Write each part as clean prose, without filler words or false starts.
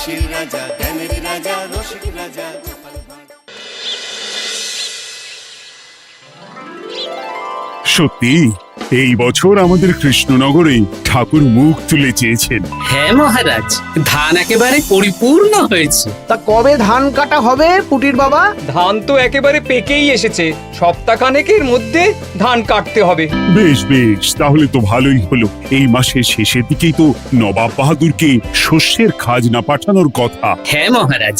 হাসির রাজা, জ্ঞানের রাজা, রসিক রাজা। সত্যি এই বছর আমাদের কৃষ্ণনগরে ঠাকুর মুখ তুলে চেয়েছেন। হ্যাঁ মহারাজ, ধান একেবারে পরিপূর্ণ হয়েছে। তা কবে ধান কাটা হবে পুটির বাবা? ধান তো একেবারে পেকেই এসেছে, সপ্তাহখানেকের মধ্যে ধান কাটতে হবে। বেশ বেশ, তাহলে তো ভালোই হলো। এই মাসের শেষের দিকেই তো নবাব বাহাদুরকে শস্যের খাজনা পাঠানোর কথা। হ্যাঁ মহারাজ,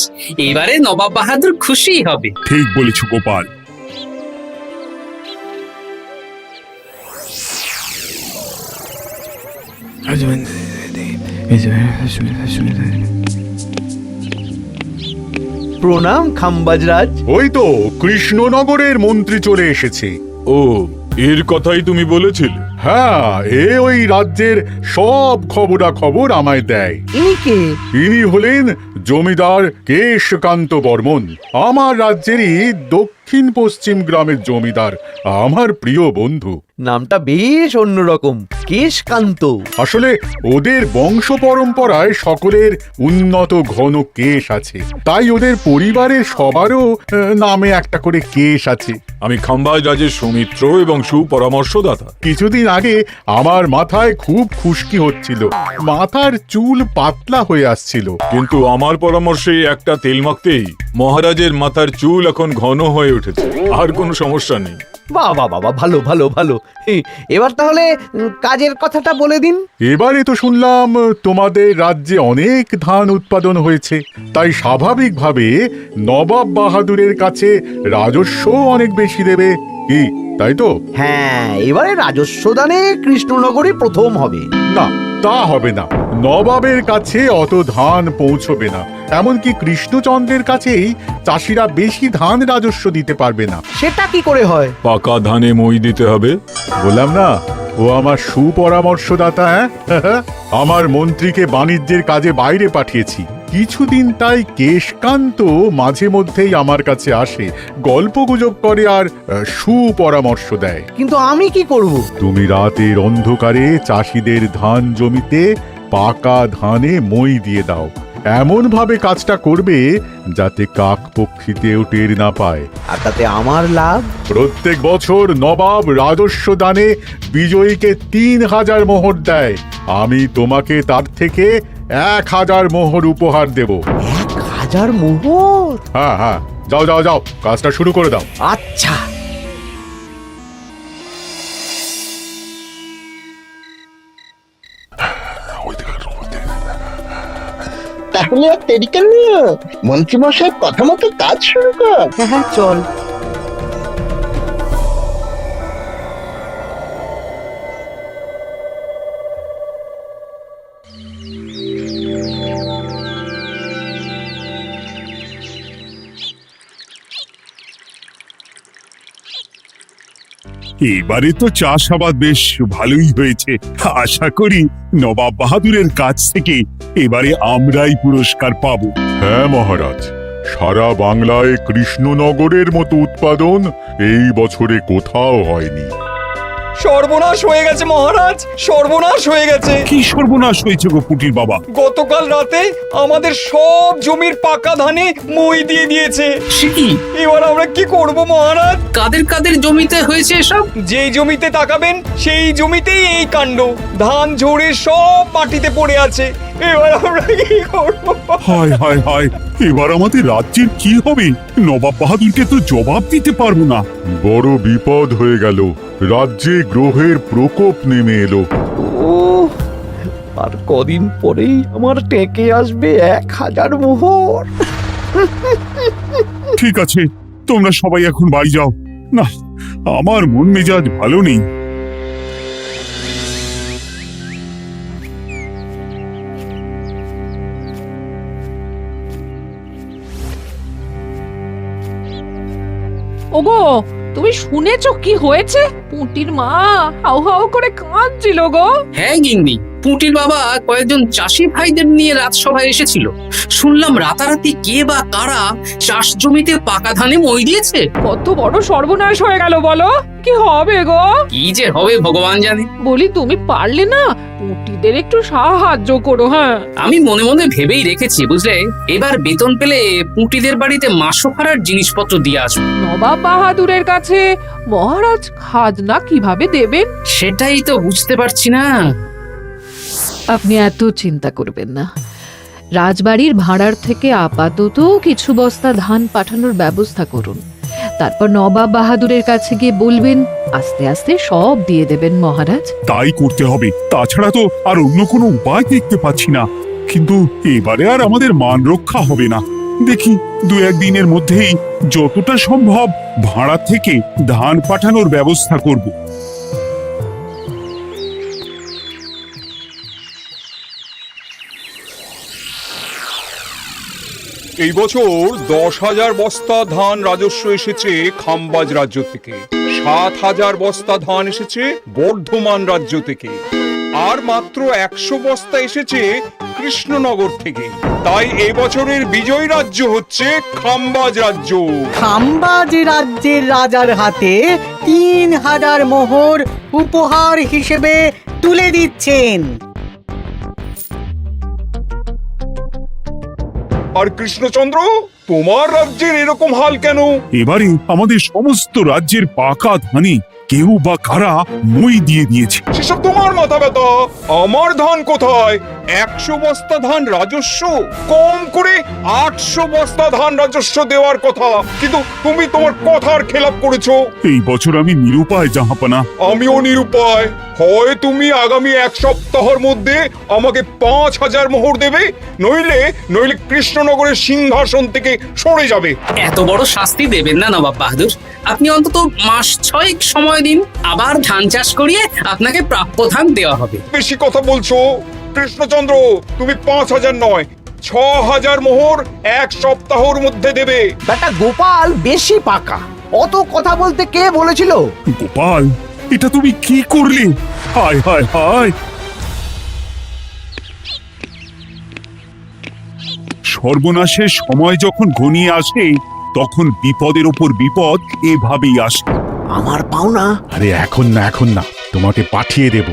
এবারে নবাব বাহাদুর খুশি হবে। ঠিক বলেছ গোপাল। প্রণাম খাম্বাজরাজ। ওই তো কৃষ্ণনগরের মন্ত্রী চলে এসেছে। ও, এর কথাই তুমি বলেছিলে? হ্যাঁ, ওই রাজ্যের সব খবরাখবর আমায় দেয়। ইনি কে? ইনি হলেন জমিদার কেশকান্ত বর্মন, আমার রাজ্যেরই দক্ষিণ পশ্চিম গ্রামের জমিদার, আমার প্রিয় বন্ধু। নামটা বেশ অন্যরকম, কেশকান্ত। আসলে ওদের বংশ পরম্পরায় সকলের উন্নত ঘন কেশ আছে, তাই ওদের পরিবারের সবারও নামে একটা করে কেশ আছে। আমি খাম্বাজ রাজের সৌমিত্র এবং সুপরামর্শদাতা। কিছুদিন আগে আমার মাথায় খুব খুশকি হচ্ছিল, মাথার চুল পাতলা হয়ে আসছিল। কিন্তু আমার পরামর্শে একটা তেল মাখতেই মহারাজের মাথার চুল এখন ঘন হয়ে উঠেছে, আর কোনো সমস্যা নেই। বাবা বাবা, ভালো ভালো ভালো। এবার তাহলে কাজের কথাটা বলে দিন। এবারে তো শুনলাম তোমাদের রাজ্যে অনেক ধান উৎপাদন হয়েছে, তাই স্বাভাবিকভাবে নবাব বাহাদুরের কাছে রাজস্ব অনেক বেশি দেবে, কি তাই তো? হ্যাঁ, এবারে রাজস্ব দানে কৃষ্ণনগরে প্রথম হবে। না, তা হবে না। নবাবের কাছে অত ধান পৌঁছবে না, এমনকি কৃষ্ণচন্দ্রের কাছেই চাষিরা বেশি ধান রাজস্ব দিতে পারবে না। সেটা কি করে হয়? পাকা ধানে মই দিতে হবে। বললাম না, ও আমার সুপরামর্শদাতা। হ্যাঁ, আমার মন্ত্রীকে বাণিজ্যের কাজে বাইরে পাঠিয়েছি কিছুদিন, তাই কেশকান্ত মাঝে মধ্যেই আমার কাছে আসে, গল্পগুজব করে আর সুপরামর্শ দেয়। কিন্তু আমি কি করব? তুমি রাতের অন্ধকারে চাষিদের ধান জমিতে পাকা ধানে মই দিয়ে দাও, এমন ভাবে কাজটা করবে যাতে কাকপক্ষীতেও টের না পায়। আর তাতে আমার লাভ? প্রত্যেক বছর নবাব রাজস্ব দানে বিজয়ীকে 3000 মোহর দেয়, আমি তোমাকে তার থেকে 1000 মোহর উপহার দেব। 1000 মোহর? হ্যাঁ হ্যাঁ, যাও যাও যাও, কাজটা শুরু করে দাও। আচ্ছা। তাহলে আর দেরি কেন? মন্ত্রী মশাইয়ের কথা মতো কাজ শুরু কর। হ্যাঁ হ্যাঁ, চল। এবারে তো চাষাবাদ বেশ ভালোই হয়েছে। আশা করি নবাব বাহাদুরের কাছ থেকে এবারে আমরাই পুরস্কার পাবো। হ্যাঁ মহারাজ, সারা বাংলায় কৃষ্ণনগরের মতো উৎপাদন এই বছরে কোথাও হয়নি। সর্বনাশ হয়ে গেছে মহারাজ, সর্বনাশ হয়ে গেছে। কি সর্বনাশ হয়েছে গো পুটির বাবা? গতকাল রাতে আমাদের সব জমির পাকা ধানে মই দিয়ে দিয়েছে। সে কি? এবার আমরা কি করব মহারাজ? কাদের কাদের জমিতে হয়েছে এসব? যেই জমিতে তাকাবেন সেই জমিতেই এই কাণ্ড, ধান ঝরে সব মাটিতে পড়ে আছে। এবার আমরা কি করব? হায় হায় হায়, এবার আমাদের রাজ্যের কি হবে? নবাব বাহাদুরকে তো জবাব দিতে পারবো না। বড় বিপদ হয়ে গেল, রাজ্যে গ্রহের প্রকোপ নেমে এলো। ও, আর কদিন পরেই আমার টেকে আসবে 1000 মোহর। ঠিক আছে, তোমরা সবাই এখন বাড়ি যাও। না, আমার মন মেজাজ ভালো নেই। ওগো, তুমি শুনেছো কি হয়েছে? পুঁটির মা হাউ হাউ করে কাঁদছিল গো। হ্যাঁ গিন্নি, পুঁটির বাবা কয়েকজন চাষি ভাইদের নিয়ে রাজসভায় এসেছিল। শুনলাম রাতারাতি কে বা কারা চাষ জমিতে পাকা ধানে মই দিয়েছে। কত বড় সর্বনাশ হয়ে গেল বলো, কি হবে গো? কি যে হবে ভগবান জানে। বলি তুমি পারলে না পুটিদের একটু সাহায্য করো। হ্যাঁ, আমি মনে মনে ভেবেই রেখেছি বুঝলে, এবার বেতন পেলে পুঁটিদের বাড়িতে মাসোহারার জিনিসপত্র দিয়ে আসবো। নবাব বাহাদুরের কাছে মহারাজ খাজনা কিভাবে দেবেন? সেটাই তো বুঝতে পারছি না। আপনি এত চিন্তা করবেন না। রাজবাড়ির ভাড়ার থেকে আপাতত কিছু বস্তা ধান পাঠানোর ব্যবস্থা করুন। তারপর নবাব বাহাদুরের কাছে গিয়ে বলবেন, আস্তে আস্তে সব দিয়ে দেবেন মহারাজ। তাই করতে হবে, তাছাড়া তো আর অন্য কোনো উপায় দেখতে পাচ্ছি না। কিন্তু এবারে আর আমাদের মান রক্ষা হবে না। দেখি দু একদিনের মধ্যেই যতটা সম্ভব ভাড়া থেকে ধান পাঠানোর ব্যবস্থা করব। এই বছর 10,000 বস্তা ধান রাজস্ব এসেছে খাম্বাজ রাজ্য থেকে, 7,000 বস্তা ধান এসেছে বর্ধমান রাজ্য থেকে, আর মাত্র 100 বস্তা এসেছে কৃষ্ণনগর থেকে। তাই এই বছরের বিজয়ী রাজ্য হচ্ছে খাম্বাজ রাজ্য। খাম্বাজ রাজ্যের রাজার হাতে 3,000 মোহর উপহার হিসেবে তুলে দিচ্ছেন। আর কৃষ্ণচন্দ্র, তোমার রাজ্যের এরকম হাল কেন? এবারে আমাদের সমস্ত রাজ্যের পাকা ধানে কেউ বা কারা মই দিয়ে দিয়েছে। সেসব তোমার মাথা ব্যথা। আমার ধান কোথায়? 100 বস্তা ধান রাজস্ব, কম করে 800 বস্তা ধান রাজস্ব দেওয়ার কথা, কিন্তু তুমি তোমার কথার খেলাপ করেছো। এই বছর আমি নিরুপায় জাহাপানা। আমিও নিরুপায়। হয় তুমি আগামী 1 সপ্তাহের মধ্যে আমাকে 5,000 মোহর দেবে, নইলে কৃষ্ণনগরের সিংহাসন থেকে সরে যাবে। এত বড় শাস্তি দেবেন না নবাব বাহাদুর। আপনি অন্তত মাস 6 সময় দিন, আবার ধান চাষ করিয়ে আপনাকে প্রাপ্য ধান দেওয়া হবে। বেশি কথা বলছো কৃষ্ণচন্দ্র। তুমি 5,000 নয়, 6,000 মোহর 1 সপ্তাহের মধ্যে দেবে। বেটা গোপাল বেশি পাকা, অত কথা বলতে কে বলেছিল? গোপাল, এটা তুমি কি করলে? হায় হায় হায়! সর্বনাশের সময় যখন ঘনিয়ে আসে তখন বিপদের ওপর বিপদ এভাবেই আসে। আমার পাওনা। আরে এখন না, তোমাকে পাঠিয়ে দেব।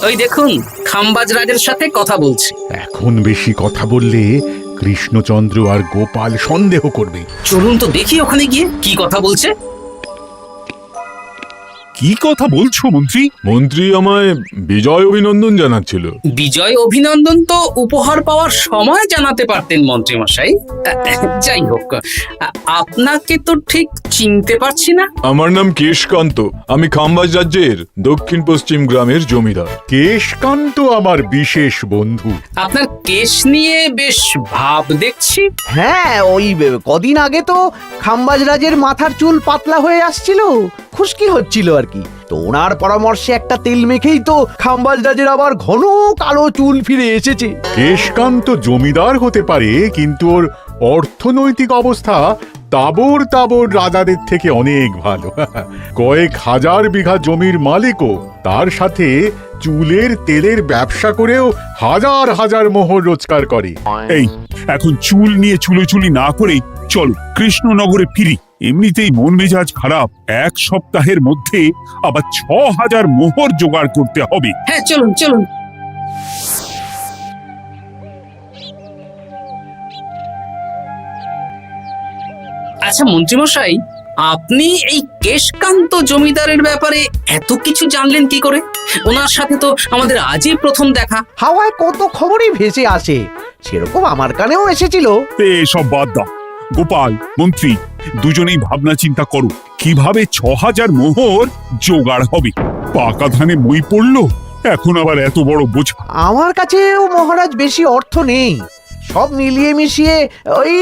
ওই দেখুন, খাম্বাজ রাজের সাথে কথা বলছে। এখন বেশি কথা বললে কৃষ্ণচন্দ্র আর গোপাল সন্দেহ করবে। চলুন তো দেখি ওখানে গিয়ে কি কথা বলছে। কি কথা বলছো মন্ত্রী? মন্ত্রী আমায় বিজয় অভিনন্দন জানাচ্ছিল। বিজয় অভিনন্দন তো উপহার পাওয়ার সময় জানাতে পারতেন মন্ত্রী মশাই। যাই হোক, আপনাকে তো ঠিক চিনতে পারছি না। আমার নাম কেশকান্ত, আমি খাম্বাজ রাজ্যের দক্ষিণ পশ্চিম গ্রামের জমিদার। কেশকান্ত আমার বিশেষ বন্ধু। আপনার কেশ নিয়ে বেশ ভাব দেখছি। হ্যাঁ, ওই কদিন আগে তো খাম্বাজ রাজের মাথার চুল পাতলা হয়ে আসছিল, খুশকি হচ্ছিল আর কি। তো ওনার পরামর্শে একটা তেল মেখেই তো খাম্বাজ রাজের আবার ঘন কালো চুল ফিরে এসেছে। কেশকান্ত জমিদার হতে পারে, কিন্তু ওর অর্থনৈতিক অবস্থা তাবর রাজাদের থেকে অনেক ভালো। কয়েক হাজার বিঘা জমির মালিকও, তার সাথে চুলের তেলের ব্যবসা করেও হাজার হাজার মোহর রোজগার করে। এই এখন চুল নিয়ে চুলোচুলি না করে চলো কৃষ্ণনগরে ফিরি। এমনিতেই মন মেজাজ খারাপ, 1 সপ্তাহের মধ্যে আবার 6,000 মোহর জোগাড় করতে হবে। হ্যাঁ, চলুন চলুন। আচ্ছা মন্ত্রীমশাই, আপনি এই কেশকান্ত জমিদারের ব্যাপারে এত কিছু জানলেন কি করে? ওনার সাথে তো আমাদের আজই প্রথম দেখা। হাওয়ায় কত খবরই ভেসে আসে, সেরকম আমার কানেও এসেছিল। সব বাদ দাও। গোপাল, মন্ত্রী দুজনেই ভাবনা চিন্তা করো কিভাবে 6,000 মোহর জোগাড় হবে। পাকা ধানে মই পড়লো, এখন আবার এত বড় বোঝা। আমার কাছেও মহারাজ বেশি অর্থ নেই, সব মিলিয়ে মিশিয়ে ওই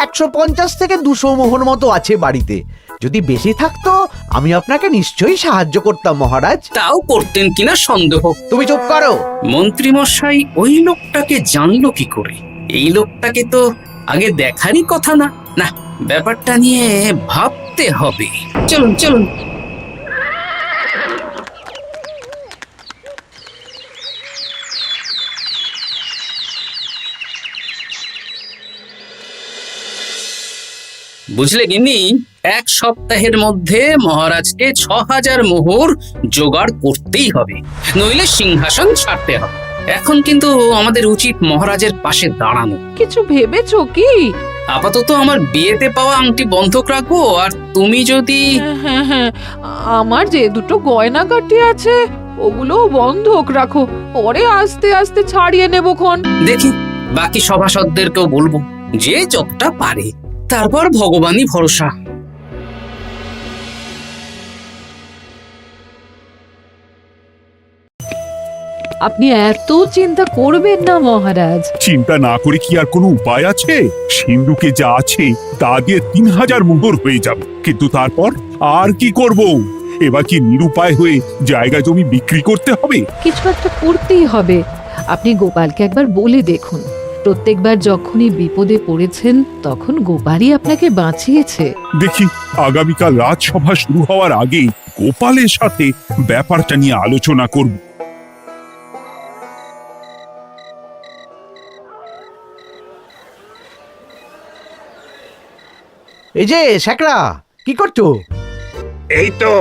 150 থেকে 200 মোহর মতো আছে বাড়িতে। যদি বেশি থাকতো আমি আপনাকে নিশ্চয়ই সাহায্য করতাম মহারাজ। তাও করতেন কিনা সন্দেহ। তুমি চুপ করো। মন্ত্রী মশাই ওই লোকটাকে জানলো কি করে? এই লোকটাকে তো আগে দেখারই কথা না। না, ব্যাপারটা নিয়ে ভাবতে হবে। চলুন চলুন। বুঝলে গিন্নি, 1 সপ্তাহের মধ্যে মহারাজকে 6000 মোহর জোগাড় করতেই হবে, নইলে সিংহাসন ছাড়তে হবে। এখন কিন্তু আমাদের উচিত মহারাজের পাশে দাঁড়ানো। কিছু ভেবেছো কি? আপাতত আমার বিয়েতে পাওয়া আংটি বন্ধক রাখবো, আর তুমি যদি হ্যাঁ হ্যাঁ, আমার যে দুটো গয়নাগাটি আছে ওগুলো বন্ধক রাখো, পরে আস্তে আস্তে ছাড়িয়ে নেবো খন। দেখি বাকি সভাসদদেরকেও বলবো, যে যতটা পারে, তারপর ভগবানই ভরসা। আপনি এত চিন্তা করবেন না মহারাজ। চিন্তা না করে কি আর কোনো উপায় আছে? সিন্ধুকে যা আছে তা দিয়ে 3000 মোহর হয়ে যাবে, কিন্তু তারপর আর কি করব? এবার কি নিরুপায় হয়ে জায়গা জমি বিক্রি করতে হবে? কিছু একটা করতেই হবে। আপনি গোপালকে একবার বলে দেখুন, প্রত্যেকবার যখনই বিপদে পড়েছেন তখন গোপালই আপনাকে বাঁচিয়েছে। দেখি আগামীকাল রাজসভা শুরু হওয়ার আগে গোপালের সাথে ব্যাপারটা নিয়ে আলোচনা করব। এই যে শেখরা, কি করছো? এই তো,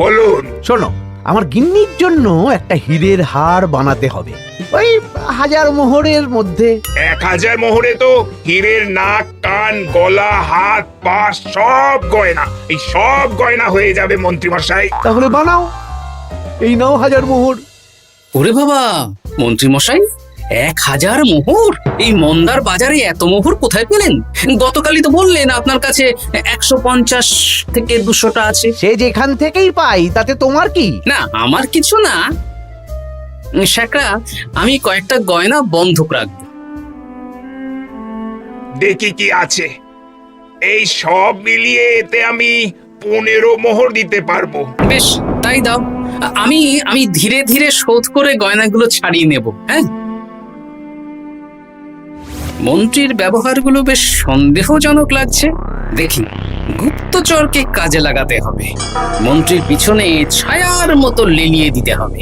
বলুন। শোনো, আমার গিন্নির জন্য একটা হীরের হার বানাতে হবে, ওই 1000 মোহরের মধ্যে। 1000 মোহরে তো হীরের নাক, কান, গলা, হাত, পা সব গয়না, এই সব গয়না হয়ে যাবে মন্ত্রীমশাই। তাহলে বানাও, এই নাও 1000 মোহর। ওরে বাবা, মন্ত্রী মশাই, 1000 মোহর! এই মন্দার বাজারে এত মোহর কোথায় পেলেন? গতকালই তো বললেন আপনার কাছে 150 থেকে 200টা আছে। সে যেখান থেকেই পাই তাতে তোমার কি? না, আমার কিছু না। শেখরা, আমি কয়েকটা গয়না বন্ধক রাখবো। দেখি কি আছে। এই সব মিলিয়ে এতে আমি 15 মোহর দিতে পারবো। বেশ, তাই দাও। আমি ধীরে ধীরে শোধ করে গয়নাগুলো ছাড়িয়ে নেব। হ্যাঁ, মন্ত্রীর ব্যবহারগুলো বেশ সন্দেহজনক লাগছে। দেখি, গুপ্তচরকে কাজে লাগাতে হবে, মন্ত্রীর পিছনে ছায়ার মতো লেলিয়ে দিতে হবে।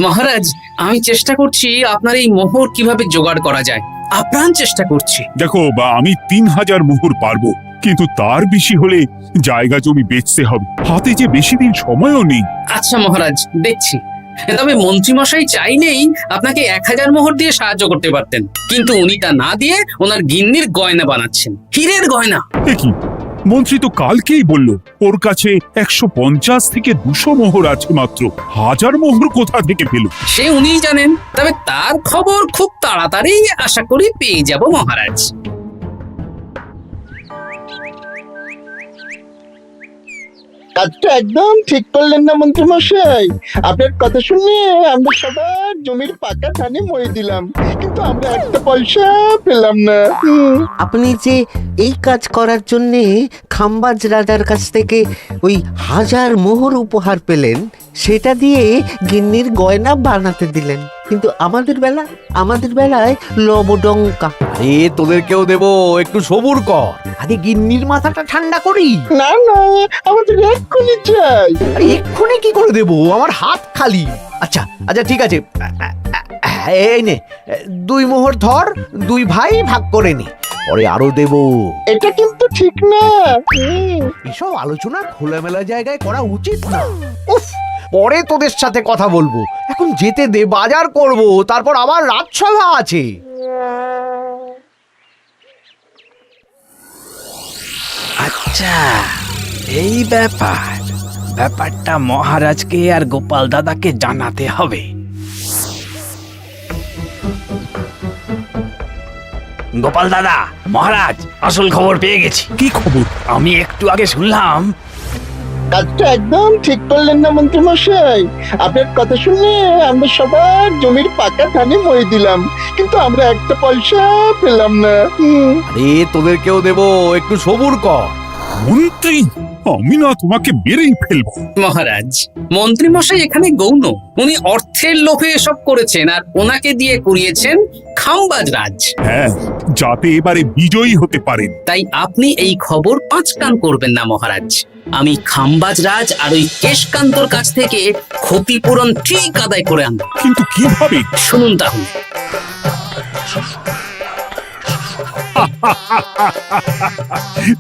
মহারাজ, আমি চেষ্টা করছি আপনার এই মোহর কিভাবে জোগাড় করা যায়, আপ্রাণ চেষ্টা করছি। দেখো, আমি 3000 মোহর পারবো, কিন্তু তার বেশি হলে জায়গা জমি বেচতে হবে, হাতে যে বেশি দিন সময়ও নেই। আচ্ছা মহারাজ, দেখছি। তবে মন্ত্রীমশাই চাইলেই আপনাকে 1000 মোহর দিয়ে সাহায্য করতে পারতেন, কিন্তু উনি তা না দিয়ে ওনার গিন্নির গয়না বানাচ্ছেন, হীরের গয়না। কি মন্ত্রী তো কালকেই বলল ওর কাছে 150 থেকে 200 মোহর আছে মাত্র, 1000 মোহর কোথা থেকে পেল? সে উনিই জানেন, তবে তার খবর খুব তাড়াতাড়ি আশা করি পেয়ে যাব মহারাজ। কাজটা একদম ঠিক করলেন না মন্ত্রী মশাই। আপনার কথা শুনে আমরা সবার জমির পাকা ধানে মই দিলাম, কিন্তু আমরা একটা পয়সা পেলাম না। আপনি যে এই কাজ করার জন্য খাম্বাজ রাজার কাছ থেকে ওই 1000 মোহর উপহার পেলেন, সেটা দিয়ে গিন্নির গয়না বানাতে দিলেন, কিন্তু আমাদের বেলায় লবডঙ্কা। তোদেরকেও দেবো, একটু সবুর কর, আগে গিন্নির মাথাটা ঠান্ডা করি। না না, আমাদের এক্ষুনি চাই। আরে এক্ষুনি কি করে দেবো, আমার হাত খালি। আচ্ছা আচ্ছা, ঠিক আছে, এই নে 2 মোহর ধর, 2 ভাই ভাগ করে নে, পরে আরো দেবো। এটা কিন্তু ঠিক না। এসব আলোচনা খোলামেলা জায়গায় করা উচিত না। উফ, পরে তোদের সাথে কথা বলবো, এখন যেতে দে, বাজার করব, তারপর আবার রাজসভা আছে। আচ্ছা, এই ব্যাপারটা মহারাজকে আর গোপাল দাদাকে জানাতে হবে। গোপাল দাদা, মহারাজ আসল খবর পেয়ে গেছি। কি খবর? আমি একটু আগে শুনলাম। কাজটা একদম ঠিক করলেন না মন্ত্রী মশাই। আপনার কথা শুনে আমরা সবার জমির পাকা ধানে মই দিলাম, কিন্তু আমরা একটা পয়সা পেলাম না। আরে তোদেরকেও দেবো, একটু সবুর কর। মন্ত্রী, আমি না তোমাকে বেরেই ফেলবো। মহারাজ, মন্ত্রী মশাই এখানে গৌণ, উনি অর্থের লোভে এসব করেছেন, আর ওনাকে দিয়ে করিয়েছেন খাম্বাজ রাজ। হ্যাঁ, যাতে এবারে বিজয়ী হতে পারেন। তাই আপনি এই খবর 5 কান করবেন না মহারাজ। আমি খাম্বাজ রাজ আর ওই কেশকান্তর কাছ থেকে ক্ষতিপূরণ ঠিক আদায় করে আনব। কিন্তু কিভাবে? শুনুন তাহলে।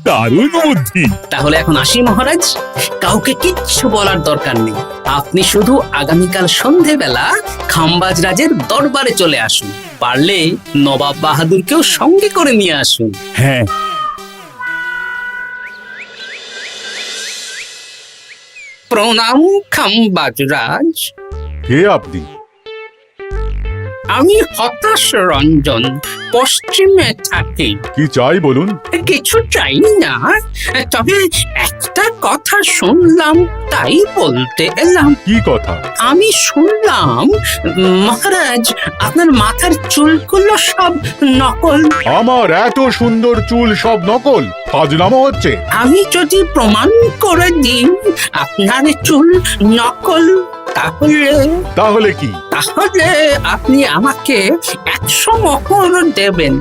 দারুণ বুদ্ধি। তাহলে এখন আসি মহারাজ, কাউকে কিচ্ছু বলার দরকার নেই। আপনি শুধু আগামীকাল সন্ধেবেলা খাম্বাজ রাজের দরবারে চলে আসুন, পারলে নবাব বাহাদুরকেও সঙ্গে করে নিয়ে আসুন। হ্যাঁ, প্রণাম খাম্বাজ রাজ। কে আপনি? আমি হতাশ রঞ্জন, পশ্চিমে থাকি। কি চাই বলুন? কিছু চাই না, তবে একটা কথা শুনলাম তাই বলতে এলাম। কি কথা? আমি শুনলাম মহারাজ আপনার মাথার চুলগুলো সব নকল। আমার এত সুন্দর চুল সব নকল? ফাজলামো হচ্ছে। আমি যদি প্রমাণ করে দিই আপনার চুল নকল, তাহলে কি? তাহলে আপনি আমাকে 100 মোহর দেবেন,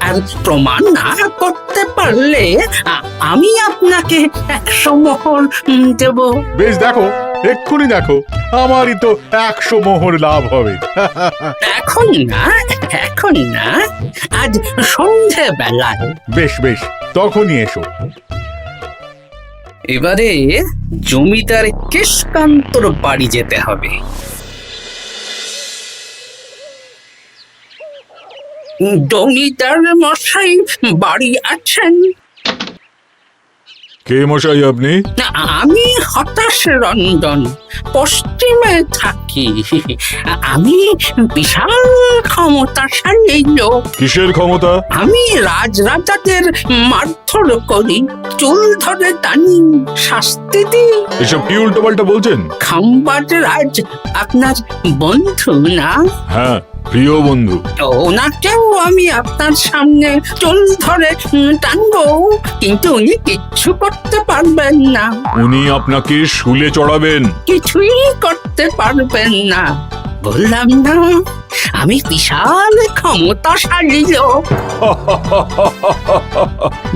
আর প্রমাণ না করতে পারলে আমি আপনাকে 100 মোহর দেব। বেশ, দেখো, এক্ষুনি দেখো, আমারই তো 100 মোহর লাভ হবে। এখন না, এখন না, আজ সন্ধেবেলায়। বেশ বেশ, তখনই এসো। এবারে জমিদার কেশকান্তর বাড়ি যেতে হবে। জমিদার মশাই বাড়ি আছেন? কে মশাই আপনি? আমি হতাশ রঞ্জন, পশ্চিমে থাকি। আমি বিশাল ক্ষমতাশালী লোক। কিসের ক্ষমতা? আমি রাজরাজাদের মারধর করি, চুল ধরে টানি, শাস্তি দিই। এসব কি উল্টো পাল্টা বলছেন? খাম্বাজ রাজ আপনার বন্ধু না? হ্যাঁ, প্রিয় বন্ধু। ওনাকেও আমি আপনার সামনে চুল ধরে টানবো, কিন্তু উনি কিচ্ছু করতে পারবেন না। উনি আপনাকে শুলে চড়াবেন। কিছুই করতে পারবেন না, বললাম না আমি বিশাল ক্ষমতাশালী লোক।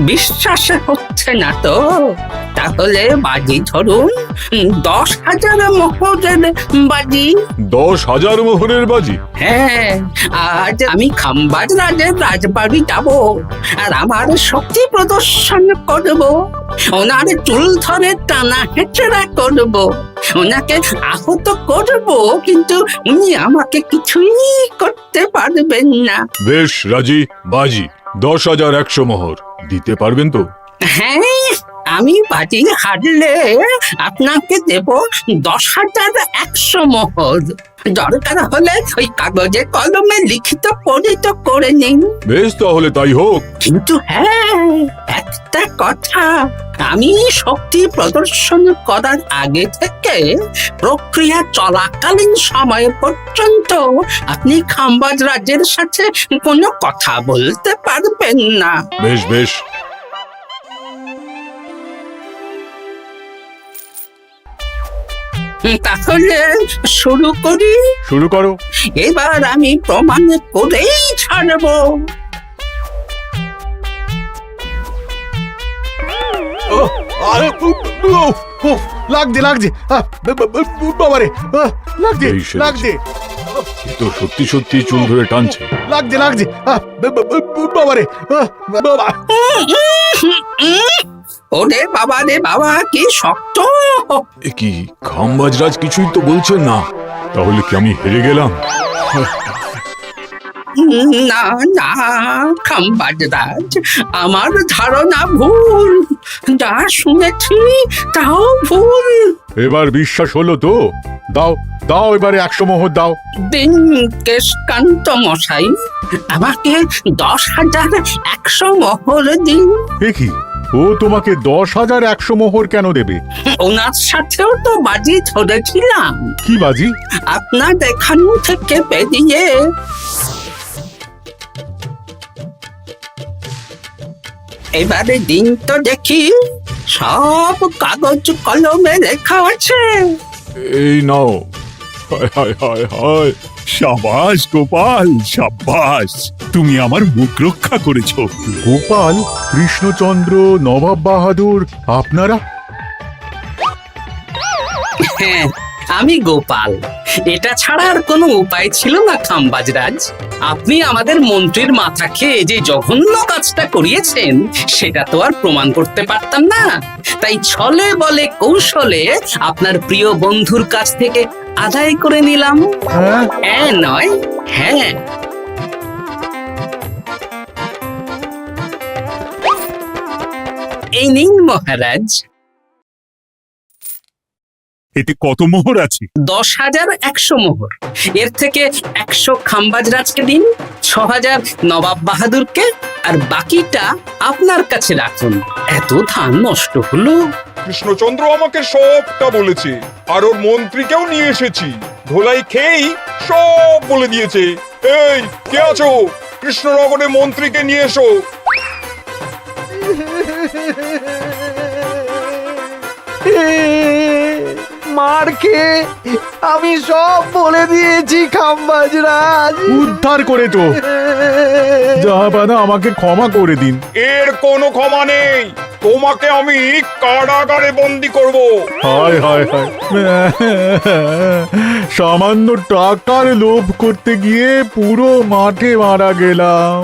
বিশ্বাস হচ্ছে না তো? তাহলে বাজি ধরুন, 10,000 মোহরের বাজি। 10,000 মোহরের বাজি? হ্যাঁ, আজ আমি খাম্বাজ রাজের রাজবাড়ি যাব, আর আমার শক্তি প্রদর্শন করব, ওনার চুল ধরে টানা হেঁচড়া করব, ওনাকে আহত করব, কিন্তু উনি আমাকে কিছুই করতে পারবেন না। বেশ, রাজি, বাজি 10,100 মোহর দিতে পারবেন তো? হ্যাঁ, আমি বাজি হারলে আপনাকে দেব 10,100 মোহর। দরকার হলে ওই কাগজে কলমে লিখিত পরিত করে নিন। বেশ, তাহলে তাই হোক। কিন্তু হ্যাঁ, একটা কথা, আমি শক্তি প্রদর্শন করার আগে থেকে প্রক্রিয়া চলাকালীন সময় পর্যন্ত আপনি খাম্বাজ রাজের সাথে কোনো কথা বলতে পারবেন না। বেশ বেশ। তাহলে শুরু করি। শুরু করো। এবার আমি প্রমাণ করেই ছাড়বো। লাগছে লাগছে, বাবারে, লাগছে এই সেরেছে। লাগছে এ তো সত্যি সত্যি চুল ধরে টানছে। লাগছে লাগছে, বাবারে, বাবা। ওরে বাবা রে বাবা, কি শক্ত! এ কি, খাম্বাজরাজ কিছুই তো বলছেন না, তাহলে কি আমি হেরে গেলাম? না না খাম্বাজ রাজ, আমার ধারণা ভুল, যা শুনেছি তাও ভুল। এবার বিশ্বাস হলো তো? দাও দাও, এবারে 100 মোহর দাও। দিন কেশকান্ত মশাই, আমাকে 10,100 মোহর দিন। এ কি, ও তোমাকে 10,100 মোহর কেন দেবে? ওনার সাথেও তো বাজি ধরেছিলাম। কি বাজি? আপনার এখান থেকে বেরিয়ে এবারে দিন তো দেখি, সব কাগজ কলমে লেখা আছে। এই নাও। হায় হায় হায় হায়। সাবাস গোপাল, সাবাস, তুমি আমার মুখ রক্ষা করেছো। গোপাল, কৃষ্ণচন্দ্র, নবাব বাহাদুর, আপনারা? হ্যাঁ, আমি গোপাল। এটা ছাড়া আর কোনো উপায় ছিল না খাম্বাজরাজ। আপনি আমাদের মন্ত্রীর মাথা খেয়ে যে জঘন্য কাজটা করিয়েছেন সেটা তো আর প্রমাণ করতে পারতাম না, তাই ছলে বলে কৌশলে আপনার প্রিয় বন্ধুর কাছ থেকে আদায় করে নিলাম। হ্যাঁ নয়, হ্যাঁ। এই নিন মহারাজ। এতে কত মোহর আছে? 10,100 মোহর। এর থেকে 100 খাম্বাজরাজকে দিন, 6,000 নবাব বাহাদুরকে, আর বাকিটা আপনার কাছে রাখুন। এত ধান নষ্ট হলো। কৃষ্ণচন্দ্র আমাকে সবটা বলেছে, আর ওর মন্ত্রীকেও নিয়ে এসেছি। ধোলাই খেয়েই সব বলে দিয়েছে। এই কে আছো? কৃষ্ণনগরে মন্ত্রীকে নিয়ে এসো। মার খেয়ে আমি সব বলে দিয়েছি খাম্বাজরাজ। উদ্ধার করে তো জাহাপানা, আমাকে ক্ষমা করে দিন। এর কোনো ক্ষমা নেই। তোমাকে আমি কারাগারে বন্দি করব। হায় হায় হায়, সামান্য টাকার লোভ করতে গিয়ে পুরো মাঠে মারা গেলাম।